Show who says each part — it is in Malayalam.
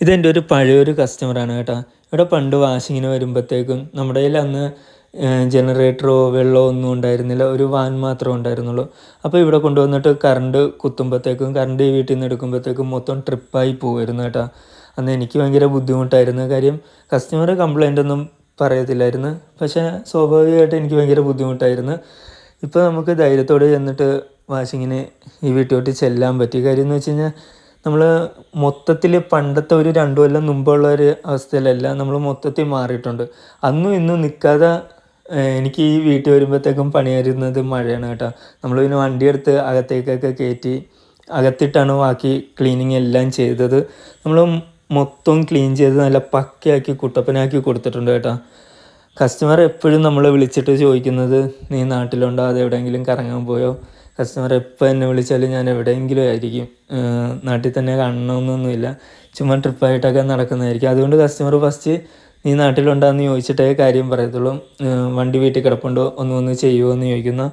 Speaker 1: ഇതെൻ്റെ ഒരു പഴയൊരു കസ്റ്റമറാണ് കേട്ടോ. ഇവിടെ പണ്ട് വാഷിങ്ങിന് വരുമ്പോഴത്തേക്കും നമ്മുടെ കയ്യിൽ അന്ന് ജനറേറ്ററോ വെള്ളമോ ഒന്നും ഉണ്ടായിരുന്നില്ല. ഒരു വാൻ മാത്രമേ ഉണ്ടായിരുന്നുള്ളൂ. അപ്പോൾ ഇവിടെ കൊണ്ടുവന്നിട്ട് കറണ്ട് കുത്തുമ്പോഴത്തേക്കും കറണ്ട് ഈ വീട്ടിൽ നിന്ന് എടുക്കുമ്പോഴത്തേക്കും മൊത്തം ട്രിപ്പായി പോകുമായിരുന്നു കേട്ടോ. അന്ന് എനിക്ക് ഭയങ്കര ബുദ്ധിമുട്ടായിരുന്നു. കാര്യം കസ്റ്റമർ കംപ്ലൈൻ്റ് ഒന്നും പറയത്തില്ലായിരുന്നു. പക്ഷേ സ്വാഭാവികമായിട്ട് എനിക്ക് ഭയങ്കര ബുദ്ധിമുട്ടായിരുന്നു. ഇപ്പോൾ നമുക്ക് ധൈര്യത്തോടെ ചെന്നിട്ട് വാഷിങ്ങിന് ഈ വീട്ടിലോട്ട് ചെല്ലാൻ പറ്റി. കാര്യം എന്ന് വെച്ച് കഴിഞ്ഞാൽ നമ്മൾ മൊത്തത്തിൽ പണ്ടത്തെ ഒരു 2 കൊല്ലം മുമ്പുള്ള ഒരു അവസ്ഥയിലല്ല നമ്മൾ മൊത്തത്തിൽ മാറിയിട്ടുണ്ട്. അന്നും ഇന്നും നിൽക്കാതെ എനിക്ക് ഈ വീട്ടിൽ വരുമ്പോഴത്തേക്കും പണി വരുന്നത് മഴയാണ് കേട്ടോ. നമ്മൾ പിന്നെ വണ്ടിയെടുത്ത് അകത്തേക്കൊക്കെ കയറ്റി അകത്തിട്ടാണ് ബാക്കി ക്ലീനിങ് എല്ലാം ചെയ്തത്. നമ്മൾ മൊത്തം ക്ലീൻ ചെയ്ത് നല്ല പക്കയാക്കി കുട്ടപ്പനാക്കി കൊടുത്തിട്ടുണ്ട് കേട്ടോ. കസ്റ്റമർ എപ്പോഴും നമ്മളെ വിളിച്ചിട്ട് ചോദിക്കുന്നത്, നീ നാട്ടിലുണ്ടോ, അത് എവിടെയെങ്കിലും കറങ്ങാൻ പോയോ? കസ്റ്റമർ എപ്പോൾ എന്നെ വിളിച്ചാലും ഞാൻ എവിടെയെങ്കിലും ആയിരിക്കും. നാട്ടിൽ തന്നെ കാണണമെന്നൊന്നുമില്ല, ചുമ്മാ ട്രിപ്പായിട്ടൊക്കെ നടക്കുന്നതായിരിക്കും. അതുകൊണ്ട് കസ്റ്റമർ ഫസ്റ്റ് നീ നാട്ടിലുണ്ടോയെന്ന് ചോദിച്ചിട്ടേ കാര്യം പറയത്തുള്ളൂ. വണ്ടി വീട്ടിൽ കിടപ്പുണ്ടോ, ഒന്ന് ചെയ്യുമോ എന്ന് ചോദിക്കുന്ന